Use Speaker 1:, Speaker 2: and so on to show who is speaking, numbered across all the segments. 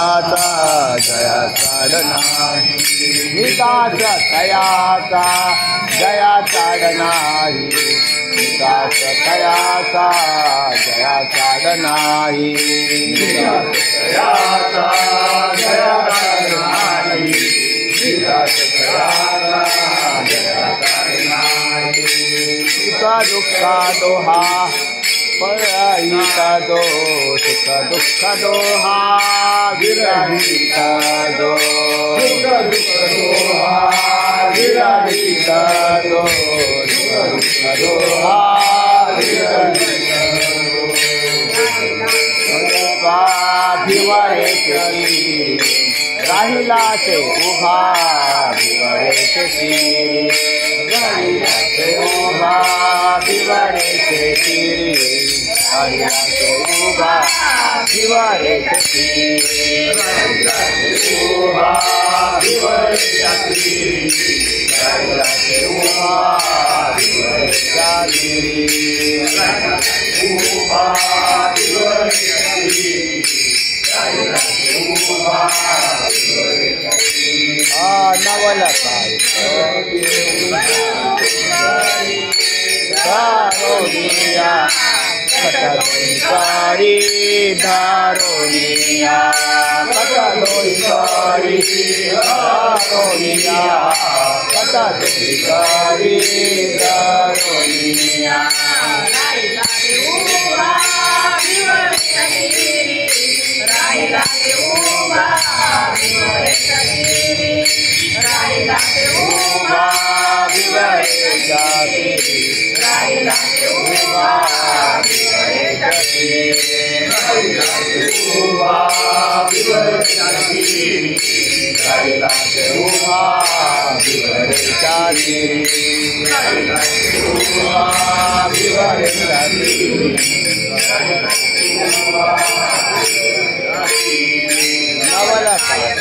Speaker 1: तयाचा Jaya Chad नाही विकास तयाचा Jaya Chad नाही विकास तयाचा Jaya Chad नाही
Speaker 2: तयाचा जया चाड नाही विकास तयाचा जया चाड नाही
Speaker 1: सुख दुःख दोहा परायिता दो सुख दुःख दोहा विरहिता दो
Speaker 2: सुख दुःख दोहा
Speaker 1: विरहिता दो सुख दुःख दोहा विरहिता दो भिवरेचे राहिला ते उभा भिवरेचे तीरी राहिला ते उभा भिवरेचे तीरी राहिला ते उभा भिवरेचे तीरी
Speaker 2: राहिला ते उभा भिवरेच्या तीरी राहिला ते उभा भिवरेच्या तीरी राहिला ते उभा भिवरेच्या तीरी राहिला ते उभा भिवरेच्या तीरी
Speaker 1: नवल काय दारोनिया कटलोई दारोनिया कटलोई दारोनिया कटलोई दारोनिया
Speaker 3: राहिला ते उभा भिवरेच्या तीरी राहिला ते उभा भिवरेच्या तीरी राहिला ते उभा
Speaker 1: भिवरेच्या तीरी
Speaker 3: राहिला ते उभा भिवरेच्या तीरी
Speaker 2: राहिला ते उभा भिवरेच्या तीरी राहिला ते उभा भिवरेच्या तीरी राहिला ते उभा भिवरेच्या तीरी राहिला ते उभा भिवरेच्या तीरी
Speaker 1: नवल काय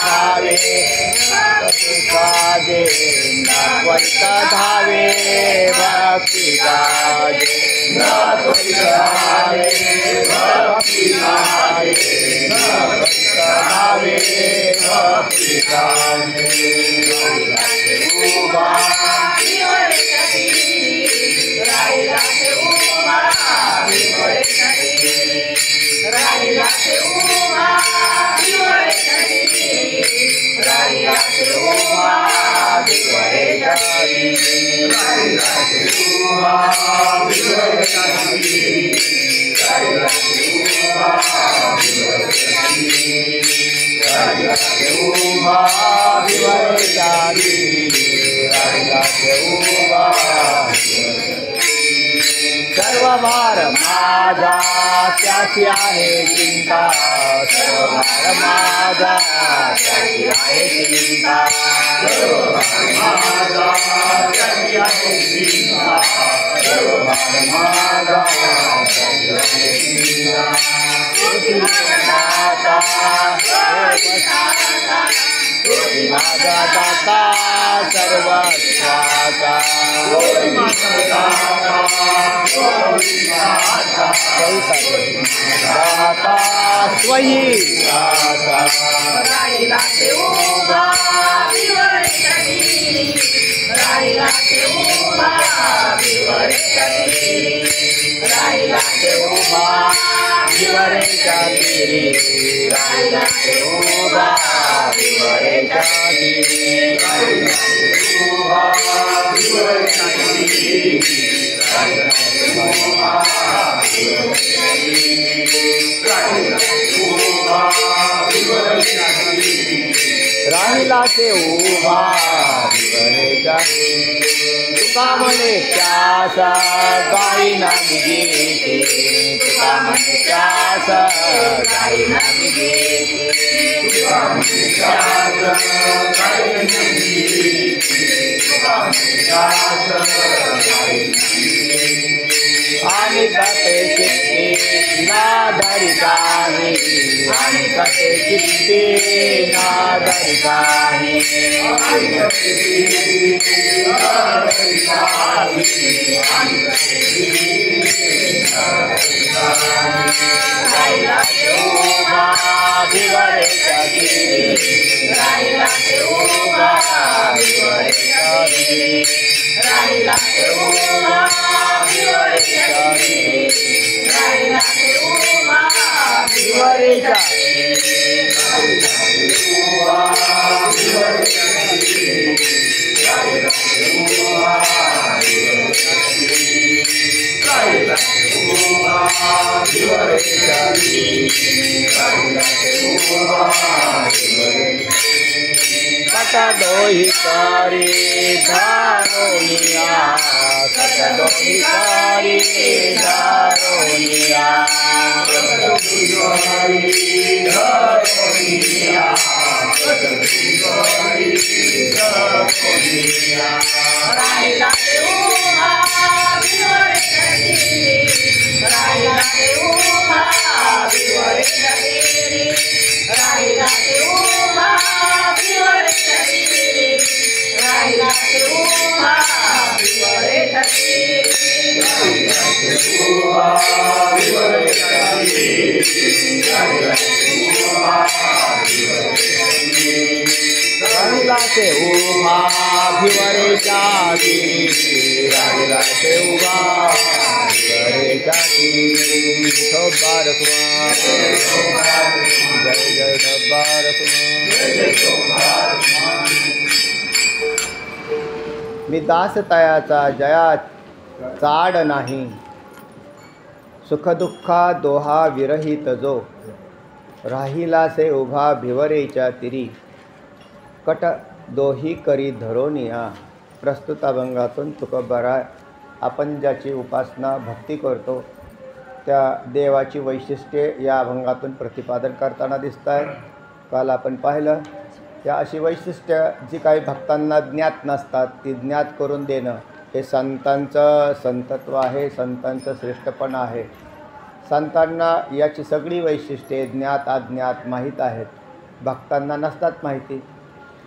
Speaker 1: धावे साजे नागवंत धावे भक्ती गाजे
Speaker 2: धावे भक्ती धावे धावे भक्ती धावे राहिला ते उभा
Speaker 3: भिवरेच्या तीरी राहिला ते उभा भिवरेच्या तीरी राहिला ते उभा भिवरेच्या तीरी राहिला ते उभा भिवरेच्या तीरी
Speaker 2: राहिला ते उभा भिवरेच्या तीरी राहिला ते उभा भिवरेच्या तीरी राहिला ते उभा भिवरेच्या तीरी राहिला ते उभा
Speaker 1: सर्व भार माझा त्याची आहे चिंता सर्व भार माझा त्याची आहे चिंता
Speaker 2: सर्व माझा त्याची आहे चिंता सर्व माझा त्याची आहे चिंता
Speaker 1: तुझी माझा दाता तुझी माझा दाता सर्व स्वाता दाता स्वही दाता
Speaker 3: राहिला ते उभा भिवरेच्या तीरी राहिला ते उभा भिवरेच्या तीरी राहिला ते उभा
Speaker 1: भिवरेच्या तीरी
Speaker 3: राहिला ते उभा भिवरेच्या तीरी
Speaker 2: राहिला ते उभा भिवरेच्या तीरी राहिला ते उभा भिवरेच्या तीरी राहिला ते उभा भिवरेच्या तीरी
Speaker 1: राहिला ते उभा भिवरेच्या तुका म्हणे त्यास गाई नाही घेते तुका म्हणे त्यास गाई नाही घेते आणि जाते चित्ते ना नादरी काही आणि कसे चित्ते नादरी काही
Speaker 3: राहिला ते उभा विवरेच्या तीरी राहिला ते उभा विवरेच्या तीरी राहिला ते उभा विवरेच्या तीरी राहिला ते उभा विवरेच्या
Speaker 1: कटा दोही कारी धारोनिया कटा दोही कारी धारोनिया
Speaker 3: राहिला ते उभा विवरेच्या तीरी राहिला ते उभा विवरेच्या तीरी राहिला ते उभा विवरेच्या तीरी राहिला ते उभा विवरेच्या
Speaker 1: राहिला ते उभा भिवरेच्या तीरी राहिला ते उभा भिवरेच्या तीरी ठोबा रखुमा जय जय ठोबा रखुमा मी दास तयाचा जया चाड नाही सुखदुःखा दोहा विरहित जो राहिला से उभा भिवरेच्या तिरी कट दोही करी धरोनिया. प्रस्तुत अभंगातून तुकोबरा आपण ज्याची उपासना भक्ती करतो त्या देवाची वैशिष्ट्ये या अभंगातून प्रतिपादन करताना दिसत आहेत. काल आपण पाहिलं त्या अशी वैशिष्ट्य जी काही भक्तांना ज्ञात नसतात ती ज्ञात करून देणं हे संतांचं संतत्व आहे, संतांचं श्रेष्ठपण आहे. संतांना याची सगळी वैशिष्ट्ये ज्ञात अज्ञात माहीत आहेत, भक्तांना नसतात माहिती.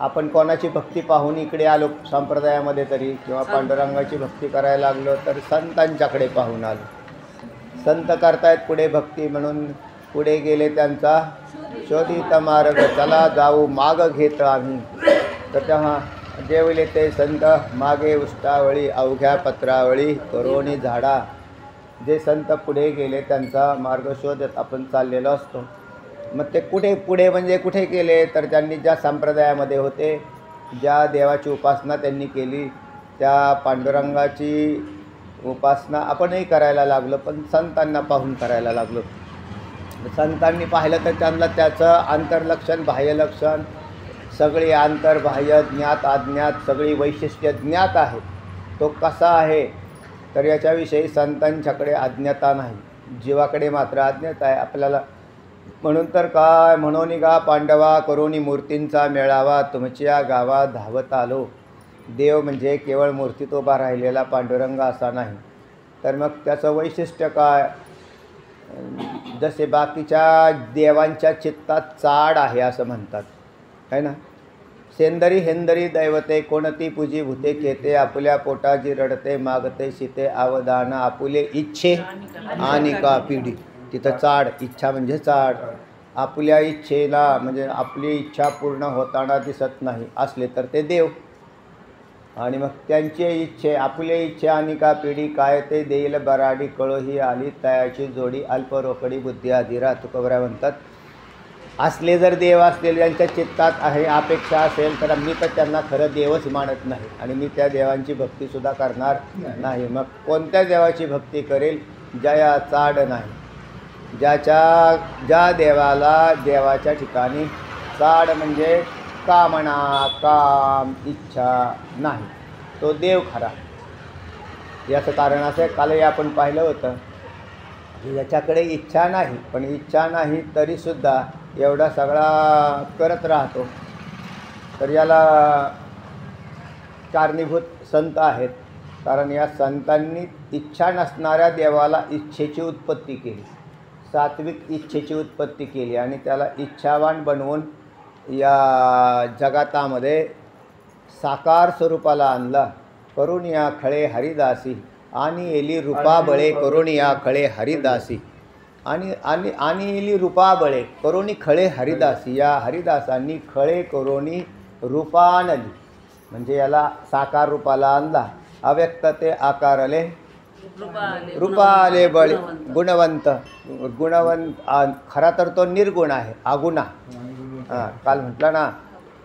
Speaker 1: आपण कोणाची भक्ती पाहून इकडे आलो संप्रदायामध्ये तरी किंवा पांडुरंगाची भक्ती करायला लागलो तर संतांच्याकडे पाहून आलो. संत करतायत पुढे भक्ती म्हणून पुढे गेले, त्यांचा शोधित मार्ग चला जाऊ माग घेत आम्ही. तर तेव्हा जेवले ते संत मागे उष्टावळी अवघ्या पत्रावळी करोनी झाडा. जे संत पुढे गेले त्यांचा मार्ग शोधत आपण चाललेलो असतो. मग ते कुठे पुढे म्हणजे कुठे केले तर त्यांनी ज्या संप्रदायामध्ये होते, ज्या देवाची उपासना त्यांनी केली त्या पांडुरंगाची उपासना आपणही करायला लागलो, पण संतांना पाहून करायला लागलो. संतांनी पाहिलं तर त्यांना त्याचं आंतरलक्षण बाह्यलक्षण सगळी आंतरबाह्य ज्ञात अज्ञात सगळी वैशिष्ट्य ज्ञात आहे. तो कसा आहे तर याच्याविषयी संतांच्याकडे अज्ञता नाही, जीवाकडे मात्र अज्ञता आहे आपल्याला. म्हणून तर काय म्हणून गा पांडवा करोनी मूर्तींचा मेळावा तुमच्या गावा धावत आलो. देव म्हणजे केवळ मूर्तीत उभा राहिलेला पांडुरंग असा नाही, तर मग त्याचं वैशिष्ट्य काय. जसे बाकीच्या देवांच्या चित्तात चाड आहे असं म्हणतात है ना. सेंदरी हेंदरी दैवते कोणती पूजी भूते केते आपुल्या पोटाजी रडते मागते सीते आवदान आपुले इच्छे आणि का पिढी. तिथं चाड इच्छा म्हणजे चाड. आपुल्या इच्छेला म्हणजे आपली इच्छा पूर्ण होताना दिसत नाही असले तर ते देव. आणि मग त्यांचे इच्छे आपुले इच्छे आणि का पिढी काय ते देईल बराडी कळोही आली तयाची जोडी अल्प रोकडी बुद्धी आदिरा. तुकोबरा म्हणतात असले जर देव असलेले ज्यांच्या चित्तात आहे अपेक्षा असेल तर मी तर त्यांना खरं देवच मानत नाही आणि मी त्या देवांची भक्तीसुद्धा करणार नाही. मग कोणत्या देवाची भक्ती करेल ज्या चाड नाही, ज्या देवाला देवाच्या ठिकाणी चाड म्हणजे कामना काम इच्छा नाही तो देव खरा. याचं कारण असं कालही आपण पाहिलं होतं की याच्याकडे इच्छा नाही, पण इच्छा नाही तरीसुद्धा एवढा सगळा करत राहतो. तर याला कारणीभूत संत आहेत, कारण या संतांनी इच्छा नसणाऱ्या देवाला इच्छेची उत्पत्ती केली. सात्विक इच्छेची उत्पत्ती केली आणि त्याला इच्छावान बनवून या जगातामध्ये साकार स्वरूपाला आणला. करून या खळे हरिदासी आणि येली रूपाबळे करून या खळे हरिदासी आणि येली रूपाबळे करोनी खळे हरिदासी. या हरिदासांनी खळे करोनी रूपानली म्हणजे याला साकार रूपाला आणला. अव्यक्त ते आकारले रूपाले बळे गुणवंत खरा तर तो निर्गुण आहे, आगुणा. हां, काल म्हटलं ना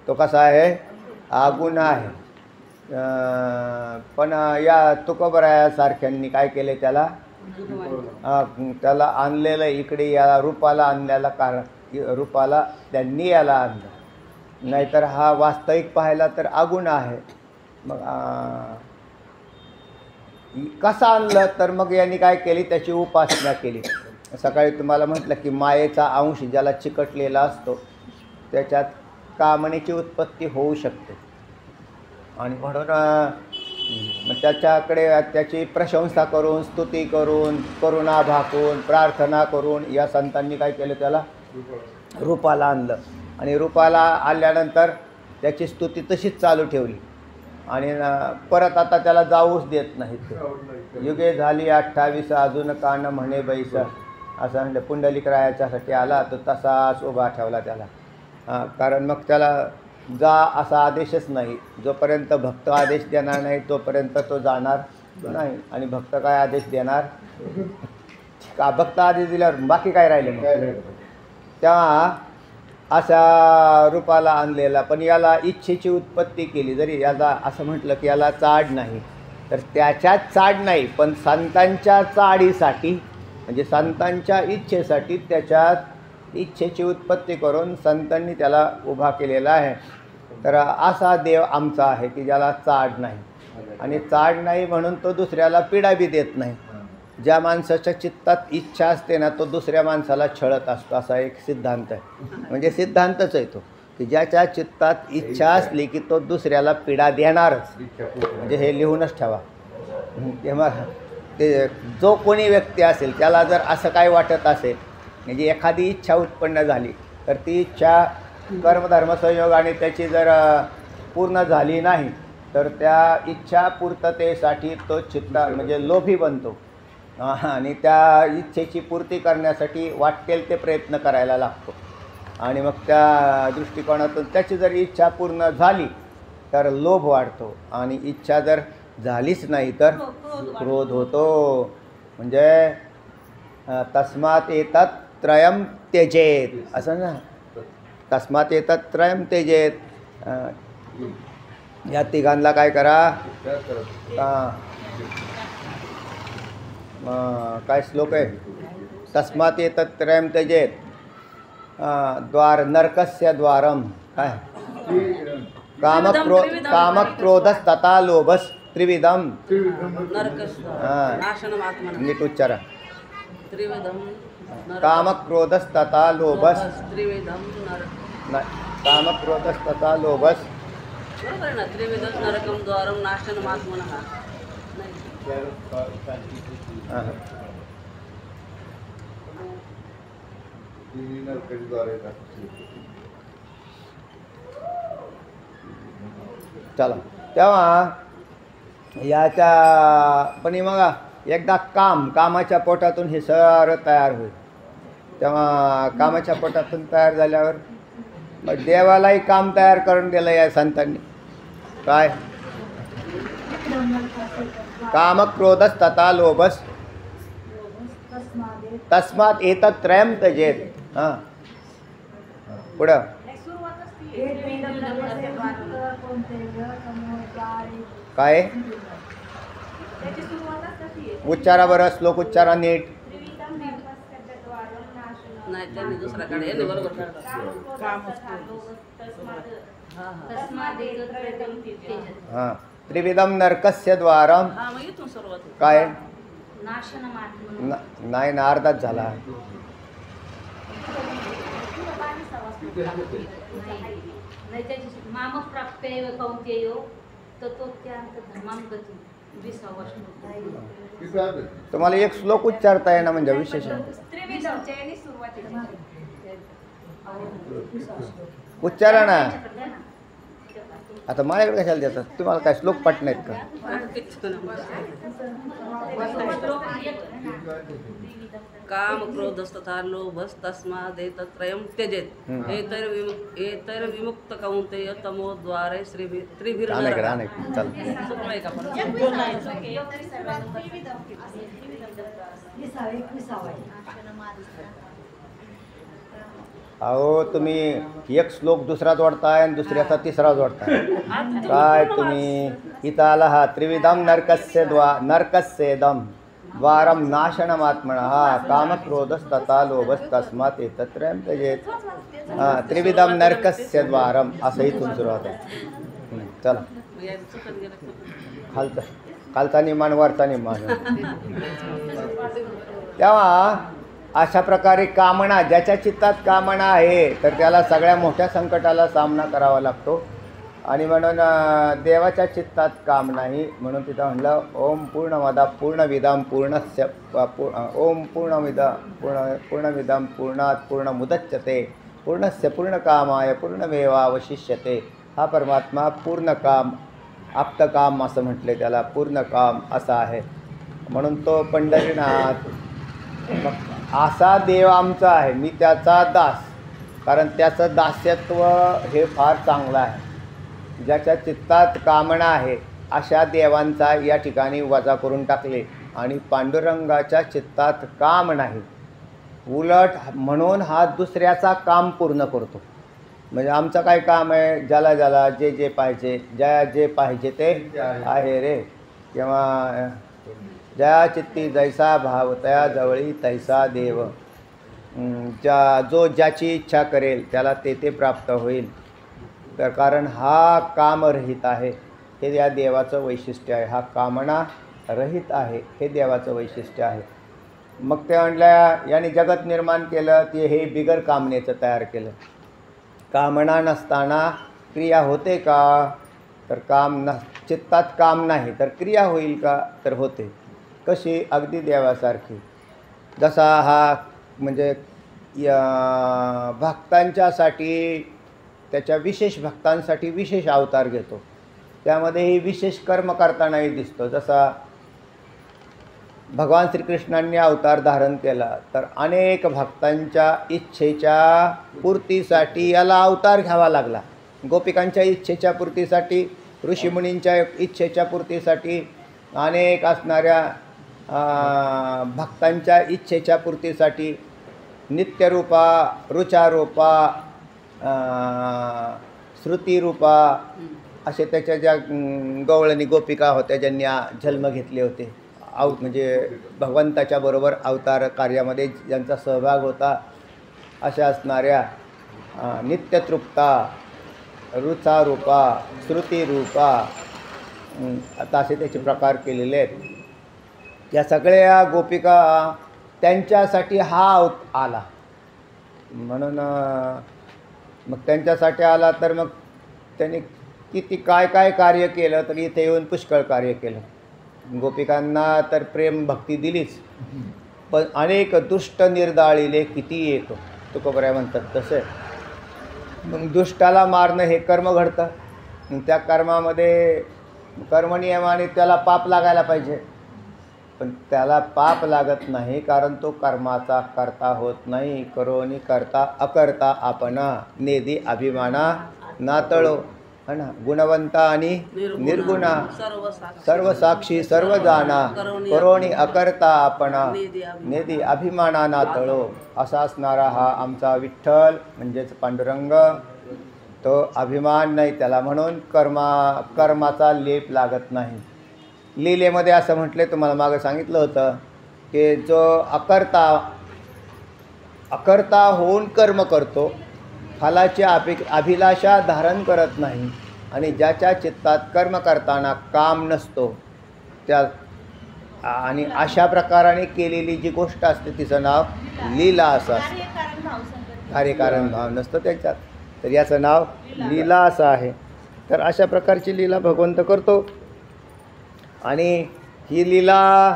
Speaker 1: तो कसा आहे, आगुणा आहे. पण या तुकोबरायासारख्यांनी काय केले, त्याला आणलेलं इकडे या रूपाला आणलेला कारण रूपाला त्यांनी याला आणलं. नाहीतर हा वास्तविक पाहायला तर आगुण आहे. मग कसं आणलं तर मग यांनी काय केली, त्याची उपासना केली. सकाळी तुम्हाला म्हटलं की मायेचा अंश ज्याला चिकटलेला असतो त्याच्यात कामनेची उत्पत्ती होऊ शकते आणि म्हणून त्याच्याकडे त्याची प्रशंसा करून, स्तुती करून, करुणा भाकून, प्रार्थना करून या संतांनी काय केलं, त्याला रूपाला आणलं. आणि रूपाला आल्यानंतर त्याची स्तुती तशीच चालू ठेवली आणि परत आता त्याला जाऊच देत नाहीत. युगे झाली 28 अजून कान म्हणे बैस असं म्हणजे पुंडलिकरायाच्यासाठी आला तो तसाच उभा ठेवला त्याला. कारण मग त्याला जा असा आदेशच नाही. जोपर्यंत भक्त आदेश देणार नाही तोपर्यंत तो जाणार नाही. आणि भक्त काय आदेश देणार का, भक्त आदेश दिल्यावर बाकी काय राहिलं मग. तेव्हा अशा रूपाला आणलेला, पण याला इच्छेची उत्पत्ती केली. जरी याला असं म्हटलं की याला चाड नाही, तर त्याच्यात चाड नाही, पण संतांच्या चाडीसाठी म्हणजे संतांच्या इच्छेसाठी त्याच्यात इच्छेची उत्पत्ती करून संतांनी त्याला उभा केलेला आहे. तर असा देव आमचा आहे की ज्याला चाड नाही. आणि चाड नाही म्हणून तो दुसऱ्याला पीडा बी देत नाही. ज्या माणसाच्या चित्तात इच्छा असते ना तो दुसऱ्या माणसाला छळत असतो, असा एक सिद्धांत आहे. म्हणजे सिद्धांतच आहे तो की ज्याच्या चित्तात इच्छा असली की तो दुसऱ्याला पीडा देणारच. म्हणजे हे लिहूनच ठेवा. तेव्हा ते जो कोणी व्यक्ती असेल त्याला जर असं काय वाटत असेल, म्हणजे एखादी इच्छा उत्पन्न झाली तर ती इच्छा कर्मधर्म संयोग आणि त्याची जर पूर्ण झाली नाही तर त्या इच्छा पूर्ततेसाठी तो चित्ता म्हणजे लोभी बनतो आणि त्या इच्छेची पूर्ती करण्यासाठी वाटेल ते प्रयत्न करायला लागतो. आणि मग त्या दृष्टिकोनातून त्याची जर इच्छा पूर्ण झाली तर लोभ वाढतो आणि इच्छा जर झालीच नाही तर क्रोध होतो. म्हणजे तस्मात् एतत् त्रयं त्यजेत असं ना, तस्मात् एतत् त्रयं त्यजेत. या तिघांना काय करा, काय श्लोक आहे, तस्मात् एतत् त्रयं त्यजेत द्वार नरकस्य द्वारम काय कामक्रोधस्तथा लोभस त्रिविधम. नीट उच्चारा. कामक्रोधस्तथा लोभस कामक्रोधस्तथा लोभस चला. तेव्हा याच्या पण मग एकदा कामाच्या पोटातून हे सर तयार होईल. तेव्हा कामाच्या पोटातून तयार झाल्यावर मग देवालाही काम तयार करून दिलं या संतांनी. काय कामक्रोधस तथा लोभस तस्मात् एतत् त्रयं त्यजेत. हां पुढं काय उच्चारा बरं, श्लोक उच्चारा नीट. हां त्रिविधम नरकस्य द्वारम काय नाही ना, अर्धाच झाला. तुम्हाला एक श्लोक उच्चारता येणार म्हणजे विशेष आहे. उच्चारा ना. आता माझ्याकडे कशाला देतात? तुम्हाला काय श्लोक पाठ नाहीत का?
Speaker 4: काम क्रोधस्तथा लोभस्तस्मादेतत्रयं त्यजेत एतैर्विमुक्त कौन्तेय तमोद्वारे
Speaker 1: अनेक अनेक चल. अहो तुम्ही एक श्लोक दुसरा जोडताय आणि दुसऱ्याचा तिसरा जोडताय. काय तुम्ही इथं आला हा त्रिविधम नरकस्येदम द्वारम नाशनमात्मनः कामक्रोधस्तथा लोभस्तस्मात् एतत्रयं त्यजेत. हां त्रिविधम नरकस्य द्वारम असं इथून सुरुवात आहे. चला खालचा निमान वरचा निमान. तेव्हा अशा प्रकारे कामना, ज्याच्या चित्तात कामना आहे तर त्याला सगळ्या मोठ्या संकटाला सामना करावा लागतो. आणि म्हणून देवाच्या चित्तात काम नाही, म्हणून तिथं म्हणलं ओम पूर्णमदा पूर्णविदाम पूर्णस्य ओम पूर्णविदाम पूर्णात पूर्णमुदच्यते पूर्णस्य पूर्णकामाय पूर्णमेवावशिष्यते. हा परमात्मा पूर्णकाम आप्तकाम असं म्हटले त्याला, पूर्णकाम असा आहे. म्हणून तो पंढरीनाथ असा देव आमचा आहे. मी त्याचा दास, कारण त्याचं दास्यत्व हे फार चांगलं आहे. ज्याच्या चित्तात कामना आहे अशा देवांचा या ठिकाणी वजा करून टाकले. आणि पांडुरंगाच्या चित्तात काम नाही, उलट म्हणून हा दुसऱ्याचा काम पूर्ण करतो. म्हणजे आमचं काय काम आहे, ज्याला ज्याला जे जे पाहिजे, ज्या जे पाहिजे ते आहे रे. किंवा ज्या चित्ती जैसा भाव तया जवळी तैसा देव. जो ज्याची इच्छा करेल त्याला ते प्राप्त होईल. तर कारण हा कामरहित आहे, हे या देवाचं वैशिष्ट्य आहे. हा कामना रहित आहे, हे देवाचं वैशिष्ट्य आहे. मग ते म्हणल्या याने जगत निर्माण केलं, ते हे बिगर कामनेचं तयार केलं. कामना नसताना क्रिया होते का? तर चित्तात काम नाही तर क्रिया होईल का? तर होते. कशी? अगदी देवासारखी. जसा हा म्हणजे भक्तांच्यासाठी, त्याच्या विशेष भक्तांसाठी विशेष अवतार घेतो. त्यामध्येही विशेष कर्म करतानाही दिसतो. जसा भगवान श्रीकृष्णांनी अवतार धारण केला तर अनेक भक्तांच्या इच्छेच्या पूर्तीसाठी याला अवतार घ्यावा लागला. गोपिकांच्या इच्छेच्या पूर्तीसाठी, ऋषीमुनींच्या इच्छेच्या पूर्तीसाठी, अनेक असणाऱ्या भक्तांच्या इच्छेच्या पूर्तीसाठी नित्यरूपा, ऋचारूपा, श्रुतिरूपा असे त्याच्या ज्या गवळणी गोपिका होत्या ज्यांनी जन्म घेतले होते, म्हणजे भगवंताच्या बरोबर अवतार कार्यामध्ये ज्यांचा सहभाग होता, अशा असणाऱ्या नित्यतृप्ता, ऋचारूपा, श्रुतिरूपा आता असे त्याचे प्रकार केलेले आहेत. या सगळ्या गोपिका त्यांच्यासाठी हा आला. म्हणून मग त्यांच्यासाठी आला तर मग त्यांनी किती काय काय कार्य केलं, तर इथे येऊन पुष्कळ कार्य केलं. गोपिकांना तर प्रेम भक्ती दिलीच, पण अनेक दुष्ट निर्दाळिले किती एक तुकोबऱ्या म्हणतात तसे. मग दुष्टाला मारणं हे कर्म घडतं. त्या कर्मामध्ये कर्मनियमाने त्याला पाप लागायला पाहिजे, पण त्याला पाप लागत नाही, कारण तो कर्माचा करता होत नाही. करोनी करता अकर्ता आपणा नेदी अभिमाना नातळो. है ना? गुणवंता आणि निर्गुणा सर्व साक्षी सर्व जाणा करोनी अकर्ता आपणा नेदी अभिमाना नातळो. असा असणारा हा आमचा विठ्ठल म्हणजेच पांडुरंग. तो अभिमान नाही त्याला, म्हणून कर्माचा लेप लागत नाही. लीलेमध्ये असं म्हटले, तुम्हाला मागं सांगितलं होतं की जो अकर्ता होऊन कर्म करतो, फलाची अभिलाषा धारण करत नाही, आणि ज्याच्या चित्तात कर्म करताना काम नसतो त्या, आणि अशा प्रकाराने केलेली जी गोष्ट असते तिचं नाव लीला असं असतं. कार्यकारण भाव नसतो त्याच्यात, तर याचं नाव लीला असं आहे. तर अशा प्रकारची लीला भगवंत करतो. आणि ही लीला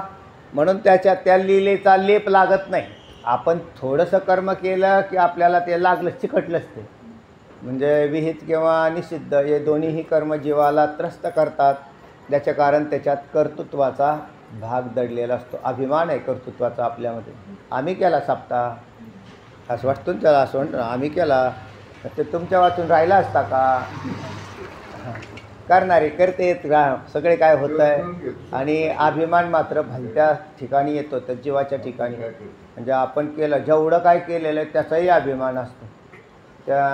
Speaker 1: म्हणून त्या लीलेचा लेप लागत नाही. आपण थोडंसं कर्म केलं की आपल्याला ते लागलंच, चिकटलंच ते. म्हणजे विहित किंवा निषिद्ध हे दोन्हीही कर्म जीवाला त्रस्त करतात. त्याचे कारण त्याच्यात कर्तृत्वाचा भाग दडलेला असतो. अभिमान आहे कर्तृत्वाचा आपल्यामध्ये. आम्ही केला सप्ताह असं वाटतं त्याला, असं म्हणतो आम्ही केला, ते तुमच्या वाचून राहिला असता का? करणारे करतेत सगळे काय होतं आहे. आणि अभिमान मात्र भलत्या ठिकाणी येतो, तर जीवाच्या ठिकाणी. म्हणजे आपण केलं जेवढं काय केलेलं आहे त्याचाही अभिमान असतो. त्या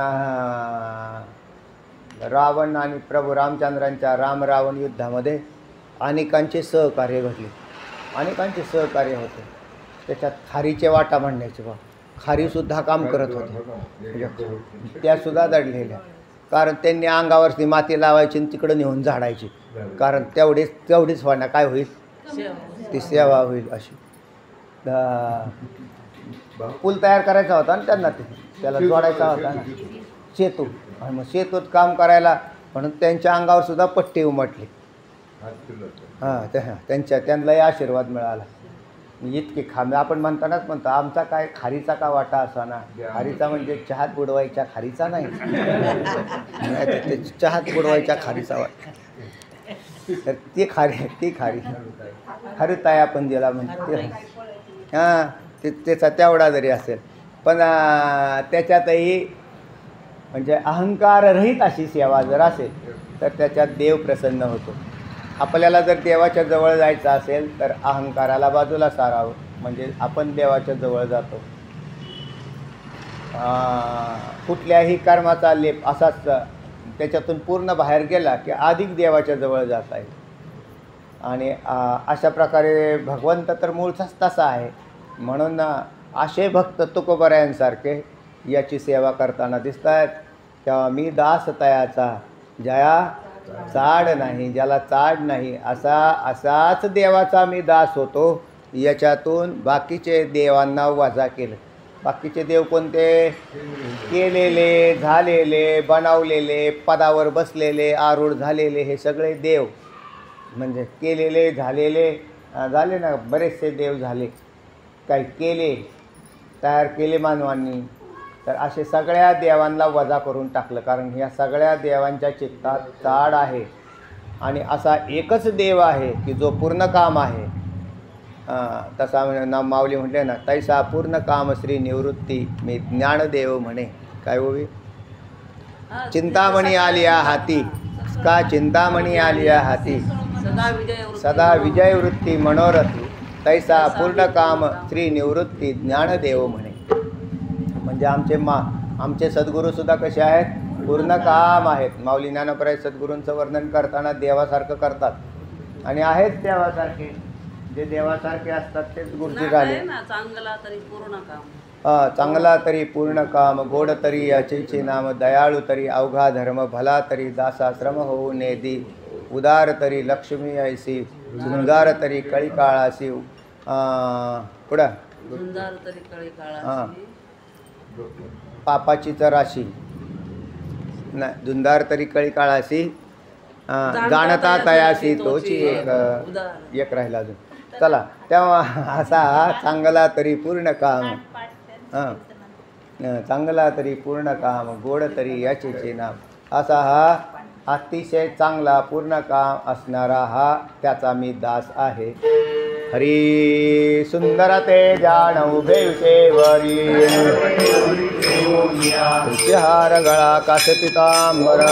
Speaker 1: रावण आणि प्रभू रामचंद्रांच्या राम रावण युद्धामध्ये अनेकांचे सहकार्य घडले, अनेकांचे सहकार्य होते. त्याच्यात खारीचे वाटा म्हणण्याचे बा, खारीसुद्धा काम करत होते, त्यासुद्धा दडलेल्या. कारण त्यांनी अंगावरती माती लावायची आणि तिकडं नेऊन झाडायची. कारण तेवढीच होणार काय होईल, ती सेवा होईल अशी. पूल तयार करायचा होता ना त्यांना, त्याला जोडायचा होता ना सेतू. आणि मग सेतूत काम करायला म्हणून त्यांच्या अंगावर सुद्धा पट्टी उमटली. त्यांनाही आशीर्वाद मिळाला. इतकी खांबे आपण म्हणतानाच म्हणतो आमचा काय खारीचा का वाटा असा ना. खारीचा म्हणजे चहात बुडवायच्या खारीचा नाही, ते चहात बुडवायच्या खारीचा वाटा. तर ती खारी हरिताय आपण दिला म्हणते. त्याचा तेवढा जरी असेल पण त्याच्यातही म्हणजे अहंकाररहित अशी सेवा जर असेल तर त्याच्यात देव प्रसन्न होतो. आपल्याला जर देवाच्या जवळ जायचं असेल तर अहंकाराला बाजूला सारावं, म्हणजे आपण देवाच्या जवळ जातो. कुठल्याही कर्माचा लेप असाच त्याच्यातून पूर्ण बाहेर गेला की अधिक देवाच्या जवळ जाता येईल. आणि अशा प्रकारे भगवंत तर मूळचाच तसा आहे. म्हणून असे भक्त तुकोबरायांसारखे याची सेवा करताना दिसत आहेत. तेव्हा मी दास तयाचा जया चाड नाही, ज्याला चाड नाही असाच देवाचा मी दास होतो. याच्यातून बाकीचे देवांना वजा केलं. बाकीचे देव कोणते? केलेले, झालेले, बनवलेले, पदावर बसलेले, आरूढ झालेले हे सगळे देव. म्हणजे केलेले, झाले ना, बरेचसे देव झाले. काही केले, तयार केले मानवांनी, तर असे सगळ्या देवांना वजा करून टाकलं. कारण ह्या सगळ्या देवांच्या चित्तात चाड आहे. आणि असा एकच देव आहे की जो पूर्ण काम आहे. तसा ना माऊली म्हटले ना, तैसा पूर्ण काम श्री निवृत्ती मी ज्ञानदेव म्हणे. काय होवी चिंतामणी आलिया हाती का चिंतामणी आलिया हाती सदा विजय वृत्ती मनोरथी तैसा पूर्ण काम श्री निवृत्ती ज्ञानदेव म्हणे. म्हणजे आमचे सद्गुरूसुद्धा कसे आहेत? पूर्ण काम आहेत. माऊली ज्ञानोबराय सद्गुरूंचं वर्णन करताना देवासारखं करतात. आणि आहेत देवासारखे, जे देवासारखे असतात तेच गुरुजी झाले.
Speaker 4: चांगला तरी पूर्ण काम,
Speaker 1: चांगला तरी पूर्ण काम, गोड तरी याचेचे नाम, दयाळू तरी अवघा धर्म, भला तरी दासाश्रम होऊ नेदी, उदार तरी लक्ष्मी ऐसी, झुंजार तरी कळी काळासी. पुढं
Speaker 4: झुंजार तरी कळी काळासी,
Speaker 1: पापाची राशी नाही, झुंजार तरी कळी काळासी, जाणता तयासी तोची एक राहिला अजून. चला, तेव्हा असा चांगला तरी पूर्ण काम, चांगला तरी पूर्ण काम, गोड तरी याचेचे नाम, असा हा अतिशय चांगला पूर्ण काम असणारा हा त्याचा मी दास आहे. हरी सुंदर ते जाण उभे विषेवरी, हार गळा काश पितांबर.